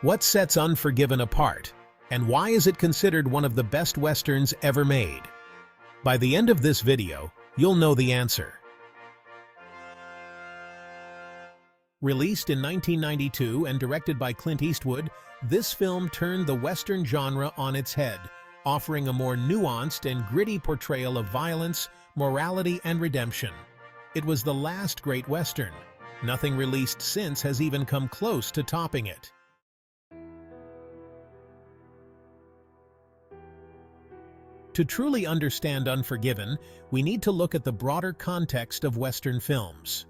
What sets Unforgiven apart, and why is it considered one of the best westerns ever made? By the end of this video, you'll know the answer. Released in 1992 and directed by Clint Eastwood, this film turned the Western genre on its head, offering a more nuanced and gritty portrayal of violence, morality, and redemption. It was the last great Western. Nothing released since has even come close to topping it. To truly understand Unforgiven, we need to look at the broader context of Western films.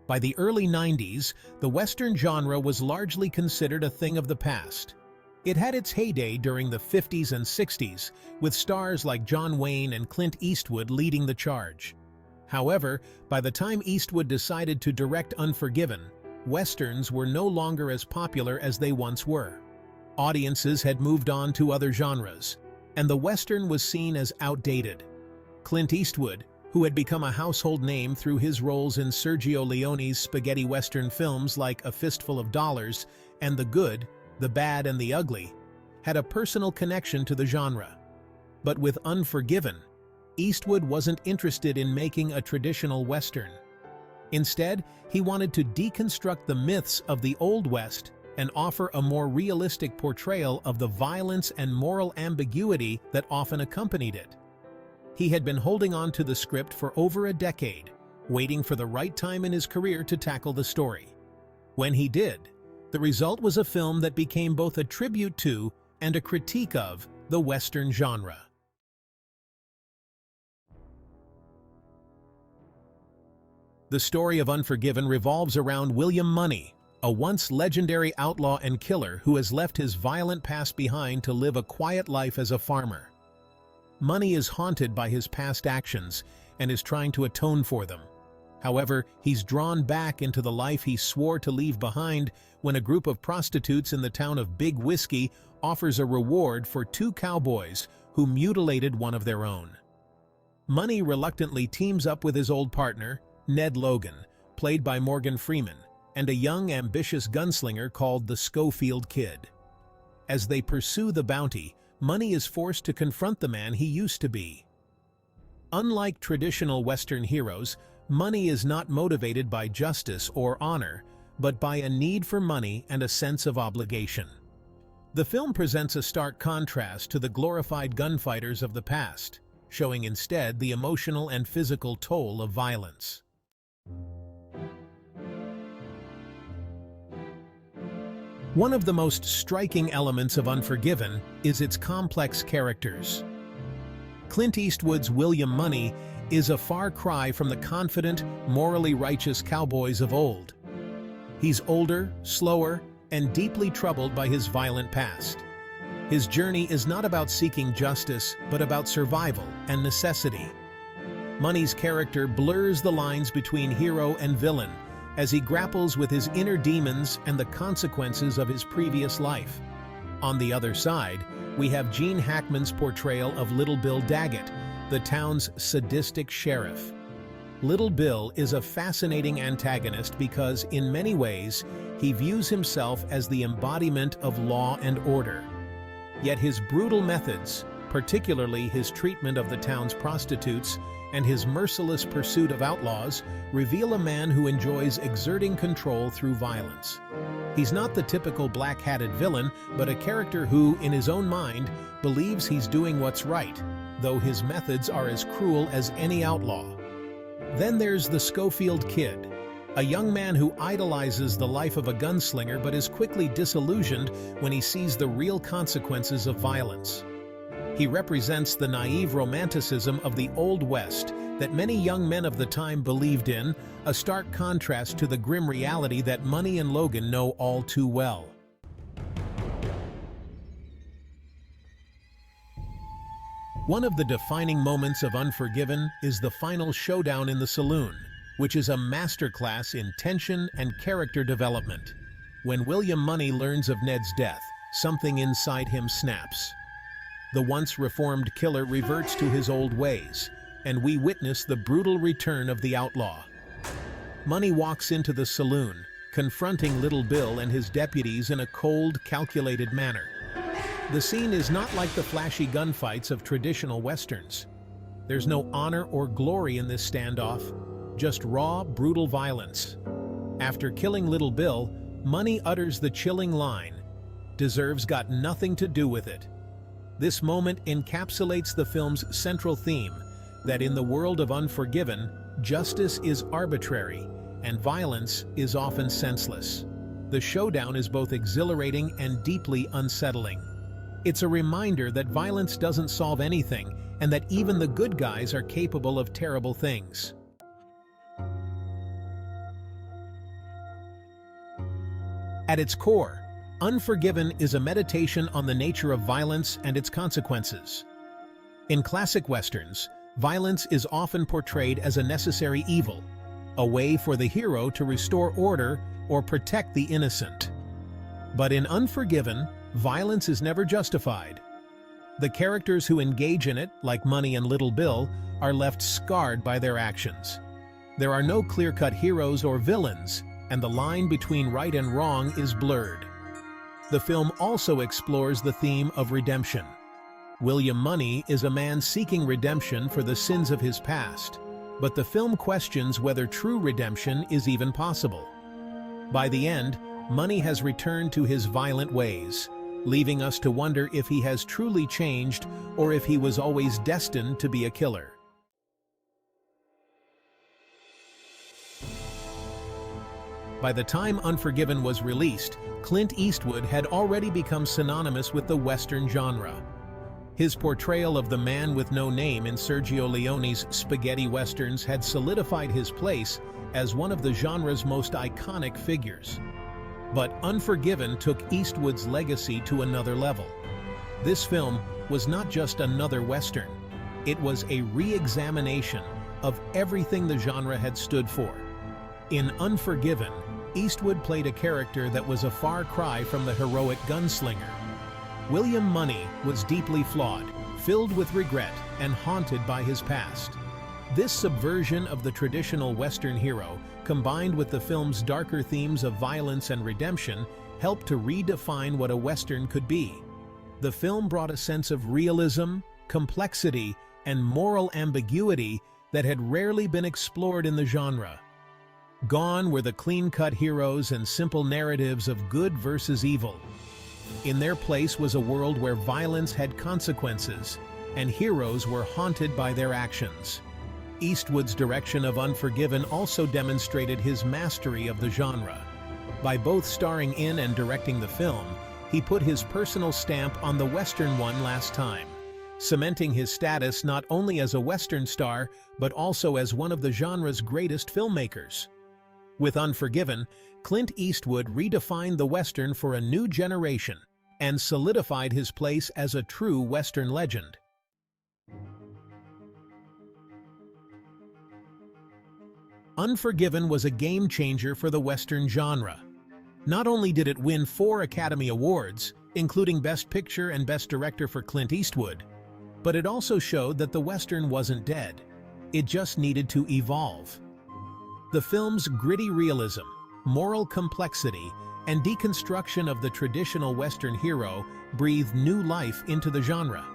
By the early 90s, the Western genre was largely considered a thing of the past. It had its heyday during the 50s and 60s, with stars like John Wayne and Clint Eastwood leading the charge. However, by the time Eastwood decided to direct Unforgiven, Westerns were no longer as popular as they once were. Audiences had moved on to other genres, and the Western was seen as outdated. Clint Eastwood, who had become a household name through his roles in Sergio Leone's spaghetti Western films like A Fistful of Dollars and The Good, the Bad, and the Ugly, had a personal connection to the genre. But with Unforgiven, Eastwood wasn't interested in making a traditional Western. Instead, he wanted to deconstruct the myths of the Old West and offer a more realistic portrayal of the violence and moral ambiguity that often accompanied it. He had been holding on to the script for over a decade, waiting for the right time in his career to tackle the story. When he did, the result was a film that became both a tribute to and a critique of the Western genre. The story of Unforgiven revolves around William Money, a once legendary outlaw and killer who has left his violent past behind to live a quiet life as a farmer. Money is haunted by his past actions and is trying to atone for them. However, he's drawn back into the life he swore to leave behind when a group of prostitutes in the town of Big Whiskey offers a reward for two cowboys who mutilated one of their own. Money reluctantly teams up with his old partner, Ned Logan, played by Morgan Freeman, and a young, ambitious gunslinger called the Schofield Kid. As they pursue the bounty, Money is forced to confront the man he used to be. Unlike traditional Western heroes, Money is not motivated by justice or honor, but by a need for money and a sense of obligation. The film presents a stark contrast to the glorified gunfighters of the past, showing instead the emotional and physical toll of violence. One of the most striking elements of Unforgiven is its complex characters. Clint Eastwood's William Money is a far cry from the confident, morally righteous cowboys of old. He's older, slower, and deeply troubled by his violent past. His journey is not about seeking justice, but about survival and necessity. Money's character blurs the lines between hero and villain, as he grapples with his inner demons and the consequences of his previous life. On the other side, we have Gene Hackman's portrayal of Little Bill Daggett, the town's sadistic sheriff. Little Bill is a fascinating antagonist because, in many ways, he views himself as the embodiment of law and order. Yet his brutal methods, particularly his treatment of the town's prostitutes and his merciless pursuit of outlaws, reveal a man who enjoys exerting control through violence. He's not the typical black-hatted villain, but a character who, in his own mind, believes he's doing what's right, though his methods are as cruel as any outlaw. Then there's the Schofield Kid, a young man who idolizes the life of a gunslinger but is quickly disillusioned when he sees the real consequences of violence. He represents the naive romanticism of the Old West that many young men of the time believed in, a stark contrast to the grim reality that Money and Logan know all too well. One of the defining moments of Unforgiven is the final showdown in the saloon, which is a masterclass in tension and character development. When William Money learns of Ned's death, something inside him snaps. The once reformed killer reverts to his old ways, and we witness the brutal return of the outlaw. Money walks into the saloon, confronting Little Bill and his deputies in a cold, calculated manner. The scene is not like the flashy gunfights of traditional westerns. There's no honor or glory in this standoff, just raw, brutal violence. After killing Little Bill, Money utters the chilling line, "Deserves got nothing to do with it." This moment encapsulates the film's central theme, that in the world of Unforgiven, justice is arbitrary, and violence is often senseless. The showdown is both exhilarating and deeply unsettling. It's a reminder that violence doesn't solve anything, and that even the good guys are capable of terrible things. At its core, Unforgiven is a meditation on the nature of violence and its consequences. In classic westerns, violence is often portrayed as a necessary evil, a way for the hero to restore order or protect the innocent. But in Unforgiven, violence is never justified. The characters who engage in it, like Money and Little Bill, are left scarred by their actions. There are no clear-cut heroes or villains, and the line between right and wrong is blurred. The film also explores the theme of redemption. William Money is a man seeking redemption for the sins of his past, but the film questions whether true redemption is even possible. By the end, Money has returned to his violent ways, leaving us to wonder if he has truly changed or if he was always destined to be a killer. By the time Unforgiven was released, Clint Eastwood had already become synonymous with the Western genre. His portrayal of the man with no name in Sergio Leone's spaghetti westerns had solidified his place as one of the genre's most iconic figures. But Unforgiven took Eastwood's legacy to another level. This film was not just another Western. It was a re-examination of everything the genre had stood for. In Unforgiven, Eastwood played a character that was a far cry from the heroic gunslinger. William Money was deeply flawed, filled with regret, and haunted by his past. This subversion of the traditional Western hero, combined with the film's darker themes of violence and redemption, helped to redefine what a Western could be. The film brought a sense of realism, complexity, and moral ambiguity that had rarely been explored in the genre. Gone were the clean-cut heroes and simple narratives of good versus evil. In their place was a world where violence had consequences, and heroes were haunted by their actions. Eastwood's direction of Unforgiven also demonstrated his mastery of the genre. By both starring in and directing the film, he put his personal stamp on the Western one last time, cementing his status not only as a Western star, but also as one of the genre's greatest filmmakers. With Unforgiven, Clint Eastwood redefined the Western for a new generation and solidified his place as a true Western legend. Unforgiven was a game-changer for the Western genre. Not only did it win 4 Academy Awards, including Best Picture and Best Director for Clint Eastwood, but it also showed that the Western wasn't dead. It just needed to evolve. The film's gritty realism, moral complexity, and deconstruction of the traditional Western hero breathed new life into the genre.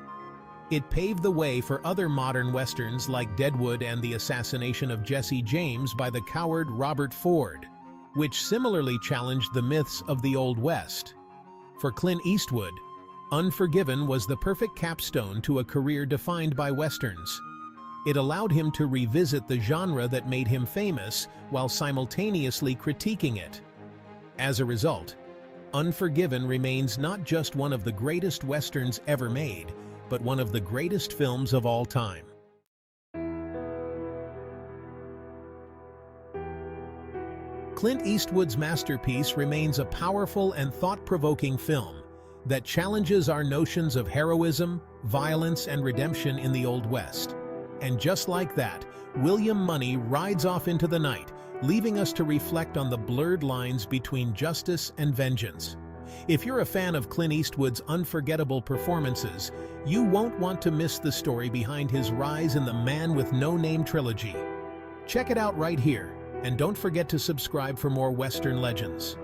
It paved the way for other modern Westerns like Deadwood and the Assassination of Jesse James by the coward Robert Ford, which similarly challenged the myths of the Old West. For Clint Eastwood, Unforgiven was the perfect capstone to a career defined by Westerns. It allowed him to revisit the genre that made him famous while simultaneously critiquing it. As a result, Unforgiven remains not just one of the greatest Westerns ever made, but one of the greatest films of all time. Clint Eastwood's masterpiece remains a powerful and thought-provoking film that challenges our notions of heroism, violence, and redemption in the Old West. And just like that, William Money rides off into the night, leaving us to reflect on the blurred lines between justice and vengeance. If you're a fan of Clint Eastwood's unforgettable performances, you won't want to miss the story behind his rise in the Man with No Name trilogy. Check it out right here. And don't forget to subscribe for more Western legends.